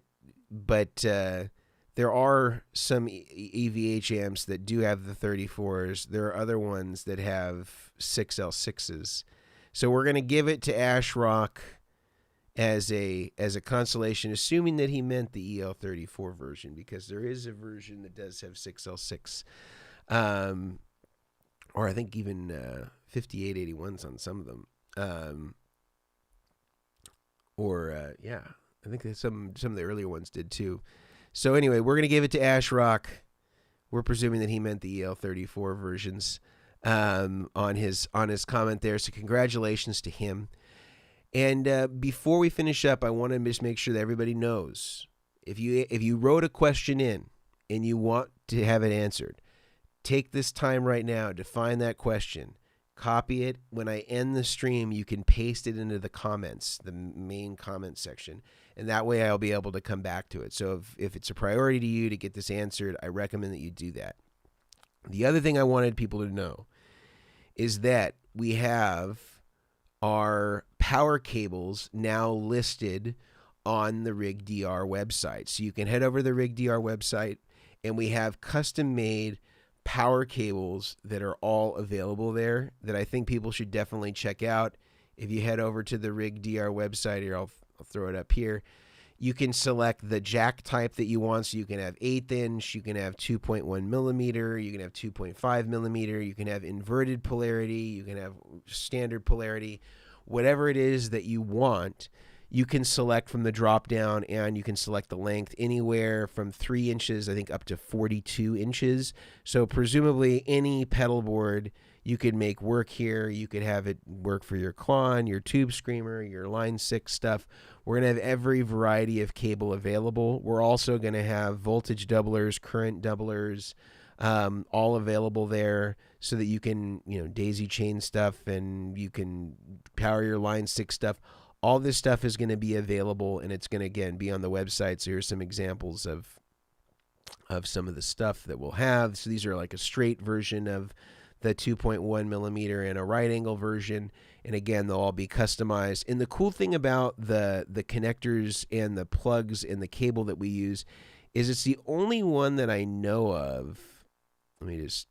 Speaker 1: but there are some EVH amps that do have the 34s. There are other ones that have 6L6s. So we're going to give it to Ash Rock as a consolation, assuming that he meant the EL34 version, because there is a version that does have 6L6. Or I think even 5881s on some of them. Yeah, I think that some of the earlier ones did too. So anyway, we're going to give it to Ash Rock. We're presuming that he meant the EL34 versions on his comment there. So congratulations to him. And before we finish up, I want to just make sure that everybody knows, if you wrote a question in and you want to have it answered, take this time right now to find that question, copy it. When I end the stream, you can paste it into the comments, the main comment section, and that way I'll be able to come back to it. So if it's a priority to you to get this answered, I recommend that you do that. The other thing I wanted people to know is that we have our power cables now listed on the RigDR website. So you can head over to the RigDR website, and we have custom-made power cables that are all available there that I think people should definitely check out. If you head over to the RigDR website here, I'll throw it up here. You can select the jack type that you want. So you can have 1/8 inch, you can have 2.1 millimeter, you can have 2.5 millimeter, you can have inverted polarity, you can have standard polarity, whatever it is that you want. You can select from the drop down, and you can select the length anywhere from 3 inches, I think, up to 42 inches. So presumably any pedal board you could make work here. You could have it work for your Klon, your Tube Screamer, your Line 6 stuff. We're going to have every variety of cable available. We're also going to have voltage doublers, current doublers, all available there, so that you can, daisy chain stuff, and you can power your Line 6 stuff. All this stuff is going to be available, and it's going to, again, be on the website. So here's some examples of some of the stuff that we'll have. So these are like a straight version of the 2.1 millimeter and a right angle version. And again, they'll all be customized. And the cool thing about the connectors and the plugs and the cable that we use is it's the only one that I know of. Let me just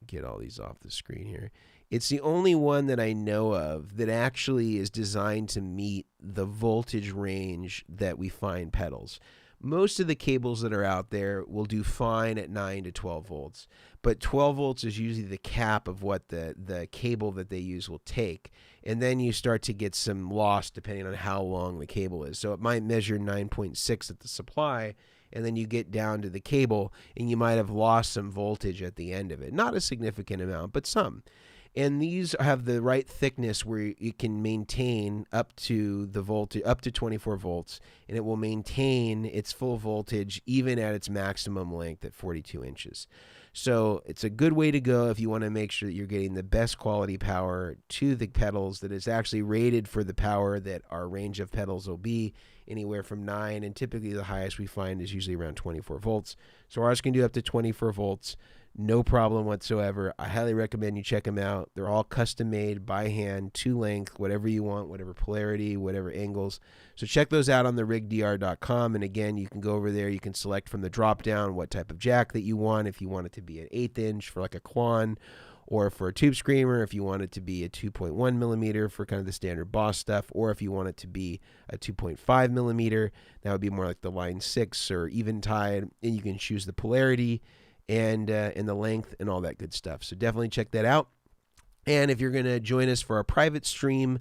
Speaker 1: get all these off the screen here. It's the only one that I know of that actually is designed to meet the voltage range that we find pedals. Most of the cables that are out there will do fine at 9 to 12 volts, but 12 volts is usually the cap of what the cable that they use will take. And then you start to get some loss depending on how long the cable is. So it might measure 9.6 at the supply, and then you get down to the cable, and you might have lost some voltage at the end of it. Not a significant amount, but some. And these have the right thickness where it can maintain up to the voltage, up to 24 volts, and it will maintain its full voltage even at its maximum length at 42 inches. So it's a good way to go if you want to make sure that you're getting the best quality power to the pedals that is actually rated for the power that our range of pedals will be, anywhere from 9, and typically the highest we find is usually around 24 volts. So ours can do up to 24 volts. No problem whatsoever. I highly recommend you check them out. They're all custom made by hand, to length, whatever you want, whatever polarity, whatever angles. So check those out on the rigdr.com. And again, you can go over there. You can select from the drop down what type of jack that you want. If you want it to be an 1/8 inch for like a Klon, or for a Tube Screamer, if you want it to be a 2.1 millimeter for kind of the standard Boss stuff, or if you want it to be a 2.5 millimeter, that would be more like the Line 6 or Eventide. And you can choose the polarity and the length and all that good stuff. So definitely check that out. And if you're going to join us for our private stream,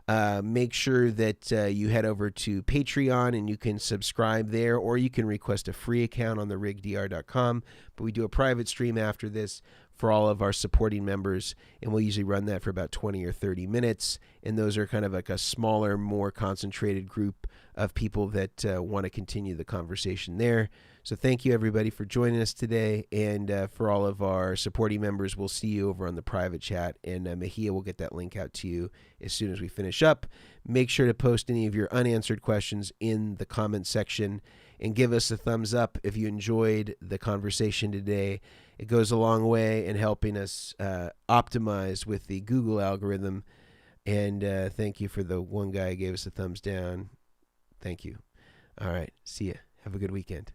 Speaker 1: make sure that you head over to Patreon and you can subscribe there, or you can request a free account on the rigdr.com. But we do a private stream after this for all of our supporting members, and we'll usually run that for about 20 or 30 minutes, and those are kind of like a smaller, more concentrated group of people that want to continue the conversation there. So thank you, everybody, for joining us today, and for all of our supporting members, we'll see you over on the private chat, and Mejia will get that link out to you as soon as we finish up. Make sure to post any of your unanswered questions in the comment section, and give us a thumbs up if you enjoyed the conversation today. It goes a long way in helping us optimize with the Google algorithm. And thank you for the one guy who gave us a thumbs down. Thank you. All right. See ya. Have a good weekend.